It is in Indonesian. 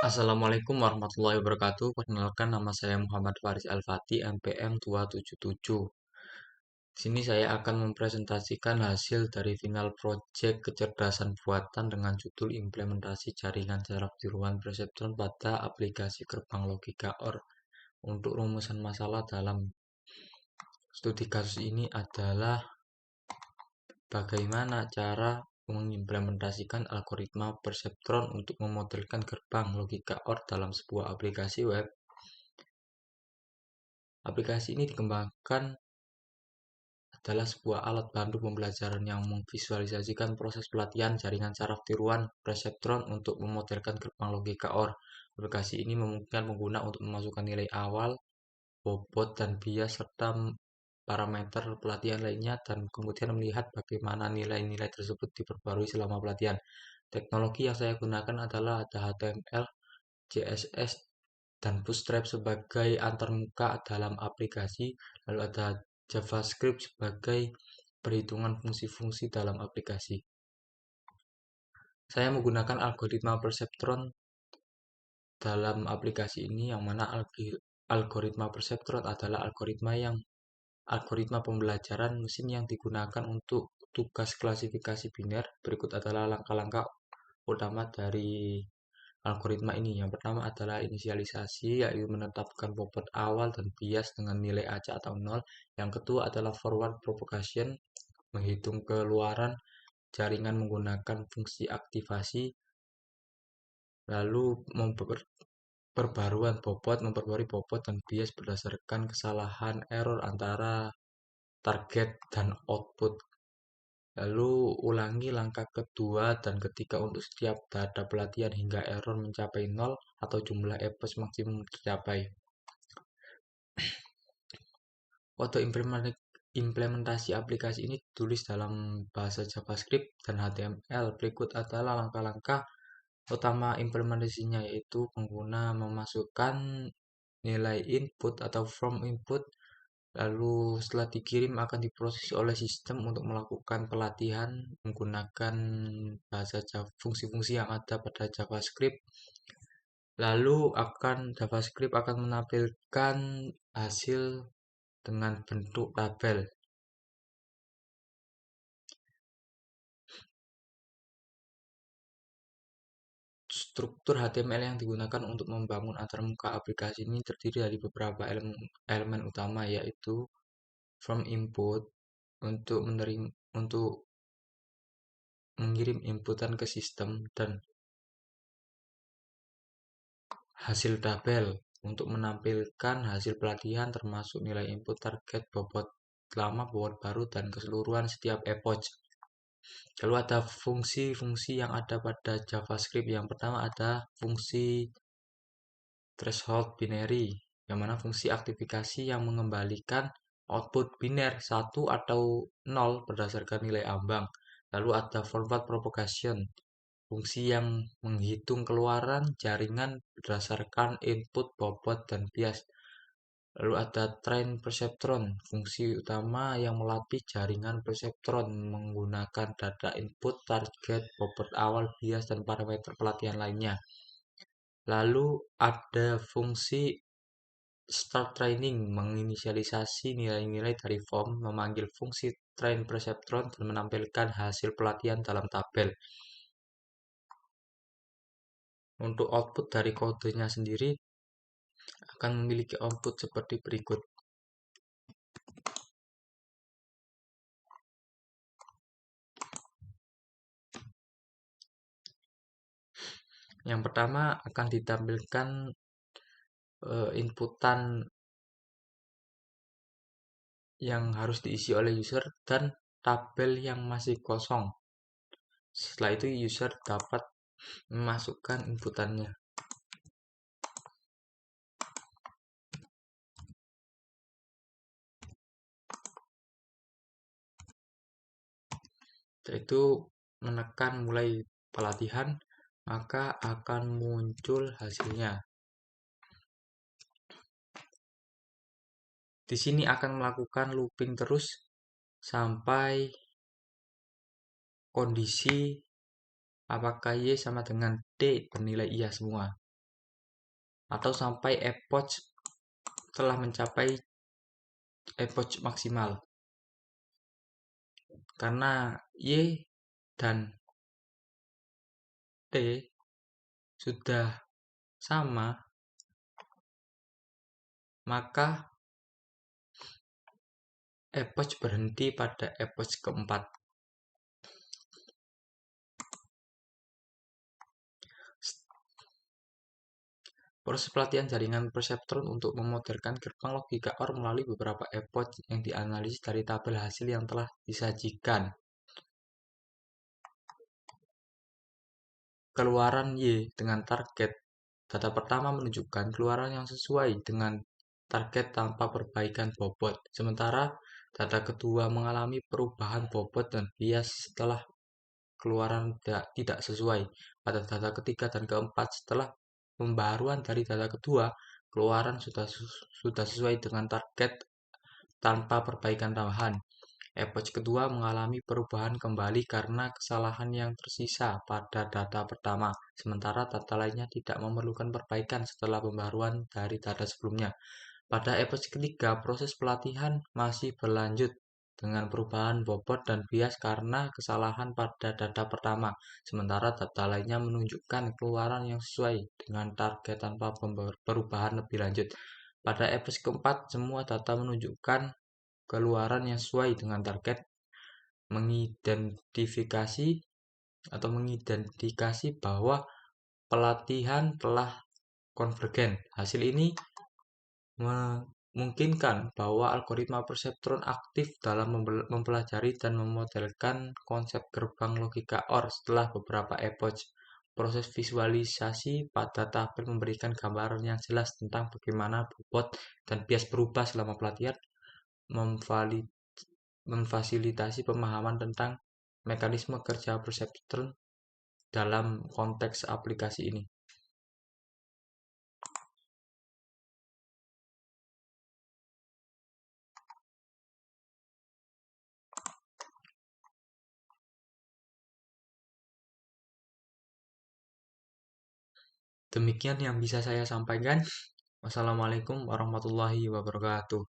Assalamualaikum warahmatullahi wabarakatuh. Perkenalkan nama saya Muhammad Faris Al-Fatih, MPM 277. Di sini saya akan mempresentasikan hasil dari final proyek kecerdasan buatan dengan judul implementasi jaringan jarak tiruan perseptron pada aplikasi gerbang logika OR. Untuk rumusan masalah dalam studi kasus ini adalah bagaimana cara mengimplementasikan algoritma perseptron untuk memodelkan gerbang logika OR dalam sebuah aplikasi web. Aplikasi ini dikembangkan adalah sebuah alat bantu pembelajaran yang memvisualisasikan proses pelatihan jaringan saraf tiruan perseptron untuk memodelkan gerbang logika OR. Aplikasi ini memungkinkan pengguna untuk memasukkan nilai awal, bobot, dan bias serta parameter pelatihan lainnya dan kemudian melihat bagaimana nilai-nilai tersebut diperbarui selama pelatihan. Teknologi yang saya gunakan adalah ada HTML, CSS, dan Bootstrap sebagai antarmuka dalam aplikasi, lalu ada JavaScript sebagai perhitungan fungsi-fungsi dalam aplikasi. Saya menggunakan algoritma perseptron dalam aplikasi ini, yang mana algoritma perseptron adalah algoritma pembelajaran mesin yang digunakan untuk tugas klasifikasi biner. Berikut adalah langkah-langkah utama dari algoritma ini. Yang pertama adalah inisialisasi, yaitu menetapkan bobot awal dan bias dengan nilai acak atau 0. Yang kedua adalah forward propagation, menghitung keluaran jaringan menggunakan fungsi aktivasi. Lalu memperbarui bobot dan bias berdasarkan kesalahan error antara target dan output. Lalu ulangi langkah kedua dan ketiga untuk setiap data pelatihan hingga error mencapai 0 atau jumlah epoch maksimum tercapai. Kode implementasi aplikasi ini ditulis dalam bahasa JavaScript dan HTML. Berikut adalah langkah-langkah utama implementasinya, yaitu pengguna memasukkan nilai input atau from input. Lalu setelah dikirim akan diproses oleh sistem untuk melakukan pelatihan menggunakan fungsi-fungsi yang ada pada JavaScript. Lalu JavaScript akan menampilkan hasil dengan bentuk tabel. Struktur HTML yang digunakan untuk membangun antarmuka aplikasi ini terdiri dari beberapa elemen utama, yaitu from input untuk mengirim inputan ke sistem, dan hasil tabel untuk menampilkan hasil pelatihan termasuk nilai input, target, bobot lama, bobot baru, dan keseluruhan setiap epoch. Lalu ada fungsi-fungsi yang ada pada JavaScript. Yang pertama ada fungsi threshold binary, yang mana fungsi aktifikasi yang mengembalikan output biner 1 atau 0 berdasarkan nilai ambang. Lalu ada forward propagation, fungsi yang menghitung keluaran jaringan berdasarkan input, bobot, dan bias. Lalu ada train perseptron, fungsi utama yang melatih jaringan perseptron menggunakan data input, target, bobot awal, bias, dan parameter pelatihan lainnya. Lalu ada fungsi start training, menginisialisasi nilai-nilai dari form, memanggil fungsi train perseptron, dan menampilkan hasil pelatihan dalam tabel. Untuk output dari kodenya sendiri akan memiliki output seperti berikut. Yang pertama akan ditampilkan inputan yang harus diisi oleh user dan tabel yang masih kosong. Setelah itu user dapat memasukkan inputannya. Setelah itu menekan mulai pelatihan, maka akan muncul hasilnya. Di sini akan melakukan looping terus sampai kondisi apakah Y sama dengan D bernilai iya semua. atau sampai epoch telah mencapai epoch maksimal. Karena Y dan T sudah sama, maka epoch berhenti pada epoch keempat. Proses pelatihan jaringan perseptron untuk memodelkan gerbang logika OR melalui beberapa epoch yang dianalisis dari tabel hasil yang telah disajikan. Keluaran Y dengan target. Data pertama menunjukkan keluaran yang sesuai dengan target tanpa perbaikan bobot, sementara data kedua mengalami perubahan bobot dan bias setelah keluaran tidak sesuai. Pada data ketiga dan keempat, setelah pembaruan dari data kedua, keluaran sudah sesuai dengan target tanpa perbaikan tambahan. Epoch kedua mengalami perubahan kembali karena kesalahan yang tersisa pada data pertama, sementara data lainnya tidak memerlukan perbaikan setelah pembaruan dari data sebelumnya. Pada epoch ketiga, proses pelatihan masih berlanjut dengan perubahan bobot dan bias karena kesalahan pada data pertama, sementara data lainnya menunjukkan keluaran yang sesuai dengan target tanpa perubahan lebih lanjut. Pada epoch keempat, semua data menunjukkan keluaran yang sesuai dengan target, mengidentifikasi bahwa pelatihan telah konvergen. Hasil ini memungkinkan bahwa algoritma perseptron aktif dalam mempelajari dan memodelkan konsep gerbang logika OR setelah beberapa epoch. Proses visualisasi pada tabel memberikan gambaran yang jelas tentang bagaimana bobot dan bias berubah selama pelatihan, memfasilitasi pemahaman tentang mekanisme kerja perseptron dalam konteks aplikasi ini. Demikian yang bisa saya sampaikan. Wassalamualaikum warahmatullahi wabarakatuh.